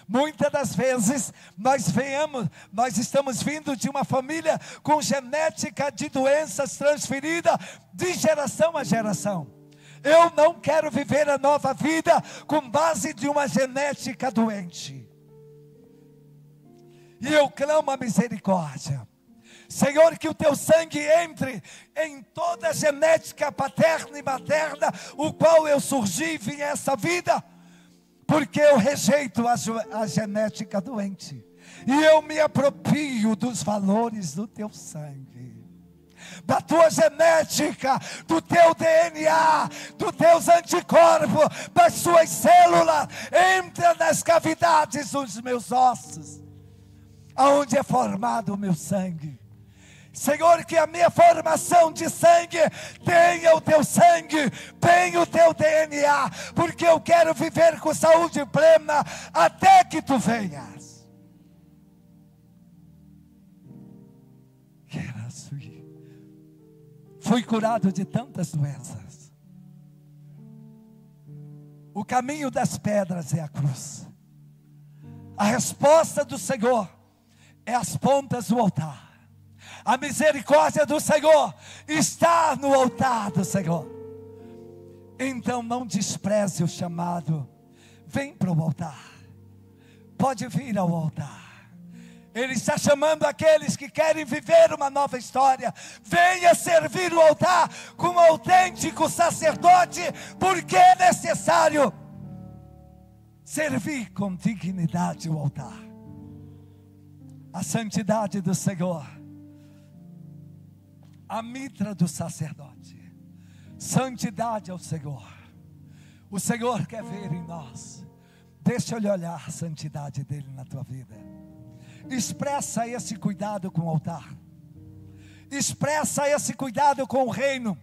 Muitas das vezes nós estamos vindo de uma família com genética de doenças transferida de geração a geração. Eu não quero viver a nova vida com base de uma genética doente. E eu clamo a misericórdia. Senhor, que o teu sangue entre em toda a genética paterna e materna, o qual eu surgi e vim a essa vida, porque eu rejeito a genética doente, e eu me aproprio dos valores do teu sangue, da tua genética, do teu DNA, dos teus anticorpos, das suas células, entra nas cavidades dos meus ossos, aonde é formado o meu sangue. Senhor, que a minha formação de sangue tenha o teu sangue, tenha o teu DNA, porque eu quero viver com saúde plena até que tu venhas. Fui curado de tantas doenças. O caminho das pedras é a cruz. A resposta do Senhor é as pontas do altar. A misericórdia do Senhor está no altar do Senhor. Então não despreze o chamado. Vem para o altar. Pode vir ao altar. Ele está chamando aqueles que querem viver uma nova história. Venha servir o altar com um autêntico sacerdote, porque é necessário servir com dignidade o altar. A santidade do Senhor, a mitra do sacerdote, santidade ao Senhor. O Senhor quer ver em nós. Deixa eu lhe olhar a santidade dele na tua vida. Expressa esse cuidado com o altar. Expressa esse cuidado com o reino.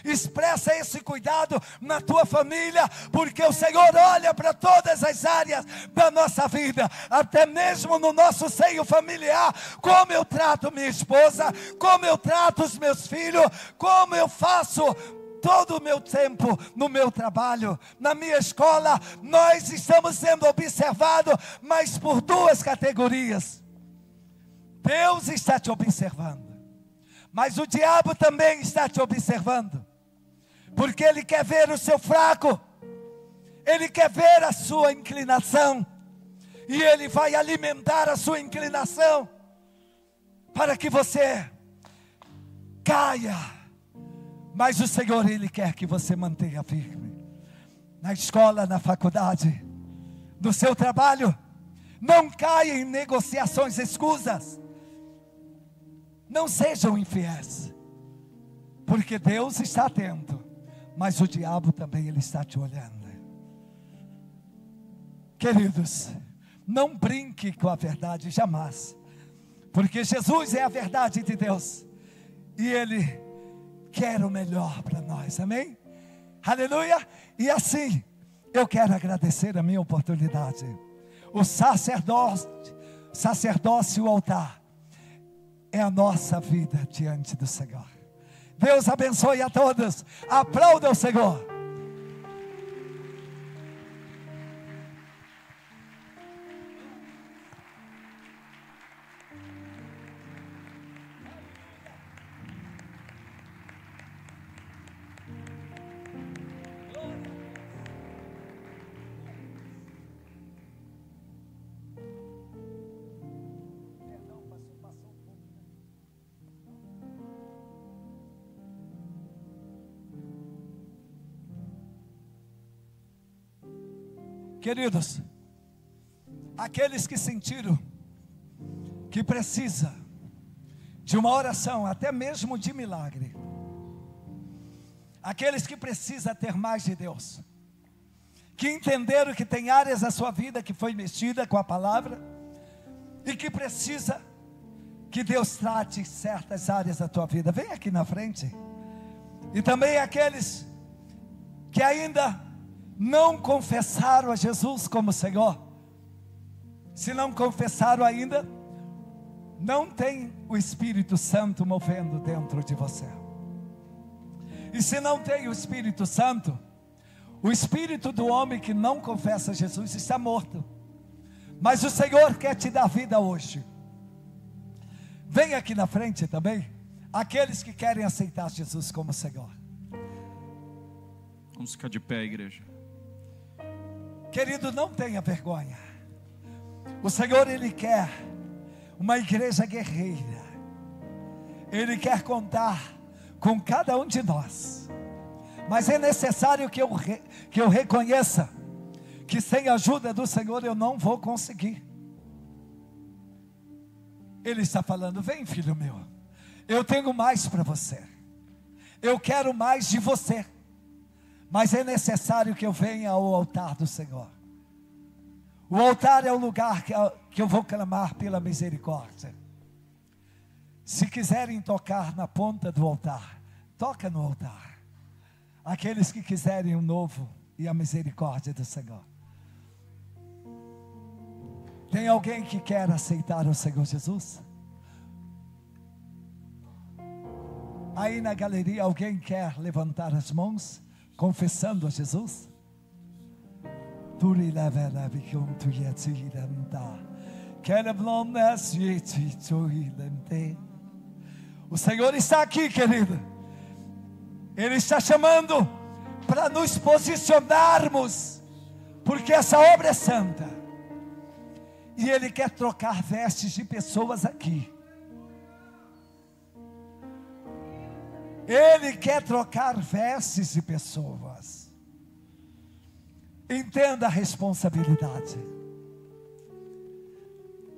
Expressa esse cuidado na tua família, porque o Senhor olha para todas as áreas da nossa vida, até mesmo no nosso seio familiar. Como eu trato minha esposa, como eu trato os meus filhos, como eu faço todo o meu tempo no meu trabalho, na minha escola. Nós estamos sendo observados, mas por duas categorias. Deus está te observando, mas o diabo também está te observando, porque ele quer ver o seu fraco, ele quer ver a sua inclinação, e ele vai alimentar a sua inclinação, para que você caia. Mas o Senhor, Ele quer que você mantenha firme, na escola, na faculdade, no seu trabalho. Não caia em negociações escusas. Não sejam infiéis, porque Deus está atento, mas o diabo também, ele está te olhando. Queridos, não brinque com a verdade jamais, porque Jesus é a verdade de Deus, e Ele quer o melhor para nós, amém? Aleluia. E assim, eu quero agradecer a minha oportunidade. O sacerdócio, o altar, é a nossa vida diante do Senhor. Deus abençoe a todos. Aplauda o Senhor. Queridos, aqueles que sentiram que precisa de uma oração, até mesmo de milagre, aqueles que precisam ter mais de Deus, que entenderam que tem áreas da sua vida que foi mexida com a palavra, e que precisa que Deus trate certas áreas da tua vida, vem aqui na frente. E também aqueles que ainda não confessaram a Jesus como Senhor. Se não confessaram ainda, não tem o Espírito Santo movendo dentro de você. E se não tem o Espírito Santo, o espírito do homem que não confessa Jesus está morto. Mas o Senhor quer te dar vida hoje. Vem aqui na frente também aqueles que querem aceitar Jesus como Senhor. Vamos ficar de pé, igreja. Querido, não tenha vergonha. O Senhor, Ele quer uma igreja guerreira. Ele quer contar com cada um de nós. Mas é necessário que eu reconheça que sem a ajuda do Senhor eu não vou conseguir. Ele está falando: vem, filho meu, eu tenho mais para você. Eu quero mais de você. Mas é necessário que eu venha ao altar do Senhor. O altar é o lugar que eu vou clamar pela misericórdia. Se quiserem tocar na ponta do altar, toca no altar. Aqueles que quiserem o novo e a misericórdia do Senhor. Tem alguém que quer aceitar o Senhor Jesus? Aí na galeria alguém quer levantar as mãos, confessando a Jesus? O Senhor está aqui, querido. Ele está chamando para nos posicionarmos, porque essa obra é santa. E Ele quer trocar vestes de pessoas aqui. Ele quer trocar vestes de pessoas. Entenda a responsabilidade.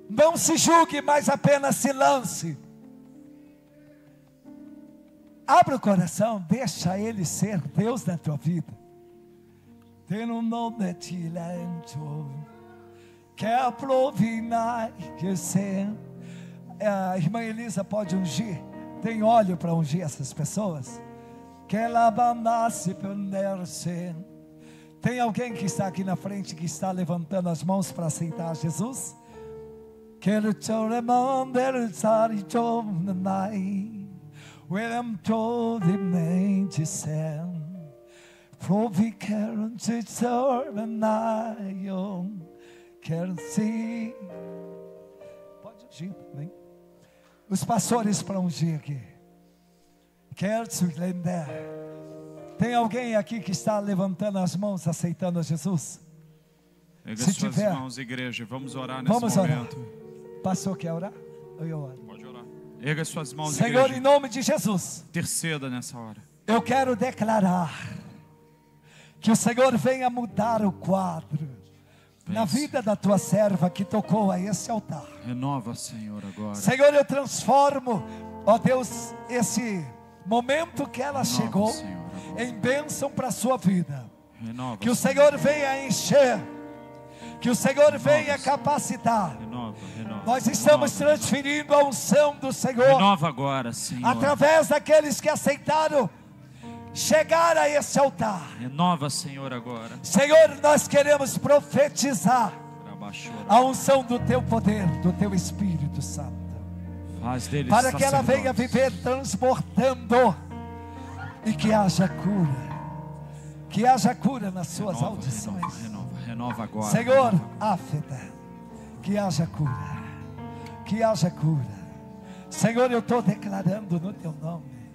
Não se julgue, mas apenas se lance. Abra o coração, deixa Ele ser Deus na tua vida. Tem um nome de tilento, que é provinar que ser. A irmã Elisa pode ungir. Tem óleo para ungir essas pessoas? Que ela abandasse perder-se. Tem alguém que está aqui na frente que está levantando as mãos para aceitar Jesus? Quero te remandar e te omnai. Willem told him to send. Provi quero te tornar. Quero se. Pode ungir, vem. Os pastores para ungir aqui. Quero te lembrar. Tem alguém aqui que está levantando as mãos, aceitando a Jesus? Erga Se suas tiver, mãos, igreja. Vamos orar nesse vamos momento. Orar. Pastor, quer orar? Eu oro. Pode orar. Erga suas mãos, Senhor, igreja. em nome de Jesus, Interceda nessa hora. eu quero declarar que o Senhor venha mudar o quadro na vida da tua serva que tocou a esse altar. Renova, Senhor, agora. Senhor, eu transformo, ó Deus, esse momento que ela Renova, chegou, Senhor, em bênção para a sua vida. Renova, Que o Senhor venha encher, que o Senhor venha capacitar. Renova. Nós estamos transferindo a unção do Senhor Renova agora, Senhor. através daqueles que aceitaram chegar a esse altar. Renova, Senhor, agora. Senhor, nós queremos profetizar a unção do teu poder, do teu Espírito Santo. Faz deles para que ela venha sacerdotes. viver transbordando e que haja cura. Que haja cura nas suas Renova, audições. renova agora. Senhor, renova agora. áfeta, que haja cura. Que haja cura. Senhor, eu estou declarando no teu nome.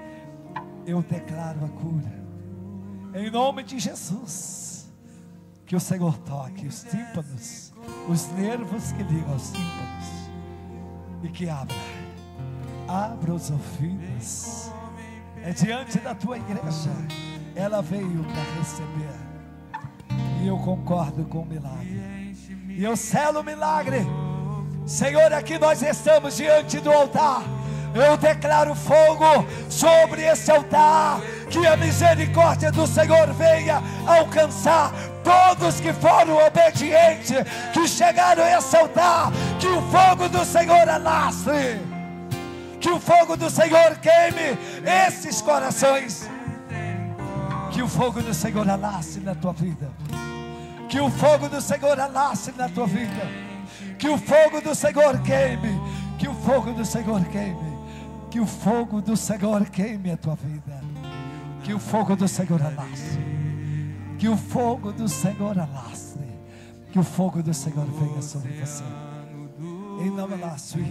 Eu declaro a cura. Em nome de Jesus. Que o Senhor toque os tímpanos, os nervos que ligam aos tímpanos. E que abra os ouvidos. É diante da tua igreja. Ela veio para receber. E eu concordo com o milagre. E eu selo o milagre. Senhor, aqui nós estamos diante do altar. Eu declaro fogo sobre esse altar. Que a misericórdia do Senhor venha alcançar todos que foram obedientes, que chegaram a esse altar. Que o fogo do Senhor alastre. Que o fogo do Senhor queime esses corações. Que o fogo do Senhor alastre na tua vida. Que o fogo do Senhor alastre na tua vida. Que o fogo do Senhor queime. Que o fogo do Senhor queime. Que o fogo do Senhor queime a tua vida. Que o fogo do Senhor alastre. Que o fogo do Senhor alastre. Que o fogo do Senhor venha sobre você. Em nome da sua.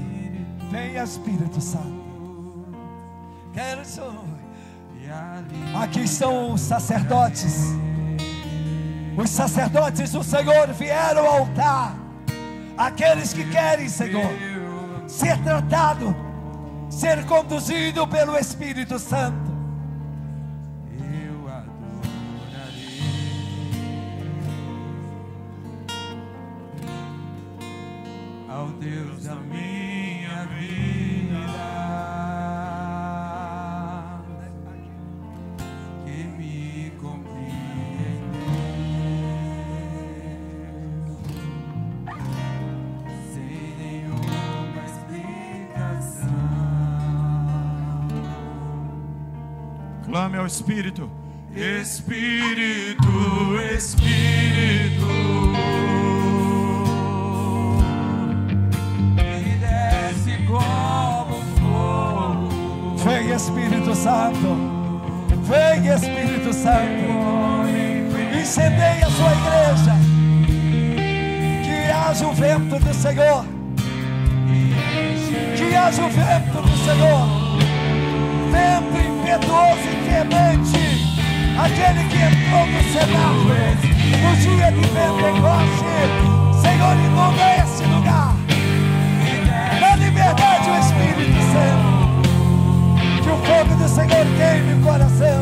Venha, Espírito Santo. Quero Senhor. Aqui estão os sacerdotes. Os sacerdotes do Senhor vieram ao altar. Aqueles que querem, Senhor, ser tratado, ser conduzido pelo Espírito Santo. Eu adorarei ao Deus da minha vida, que me compreendeu sem nenhuma explicação. Clame ao Espírito. Espírito, Espírito, que desce como fogo. Vem, Espírito Santo. Vem, Espírito Santo. Incendeie a sua igreja. Que haja o vento do Senhor. Que haja o vento do Senhor. Vento impetuoso e tremente. Aquele que entrou no cenáculo no dia de Pentecoste. Senhor, inunda esse lugar. Na liberdade, o Espírito Santo. Que o fogo do Senhor queime o coração.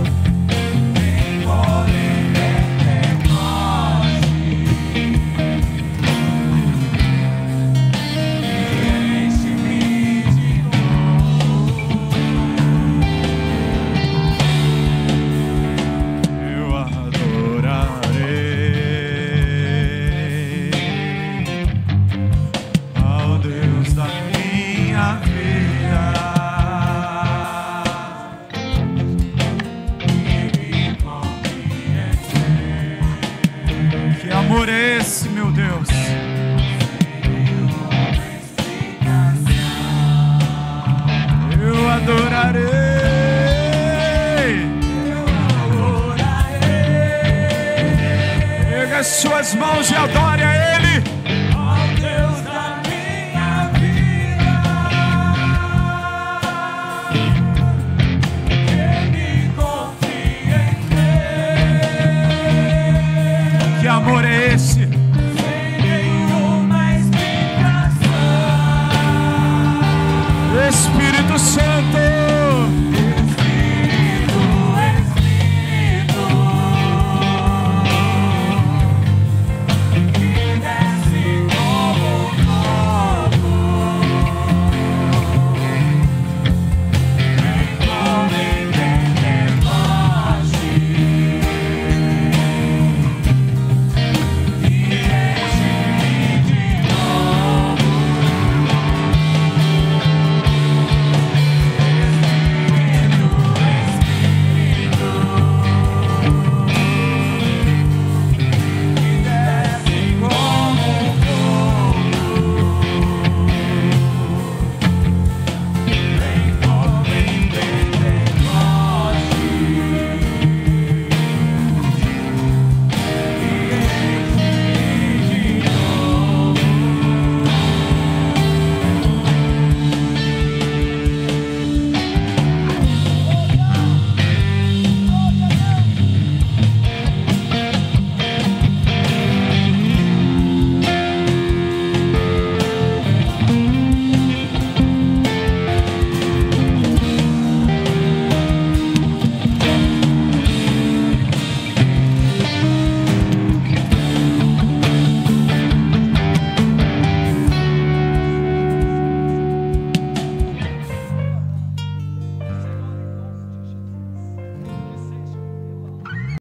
Esse, meu Deus, eu adorarei, eu adorarei. Pega as suas mãos e adore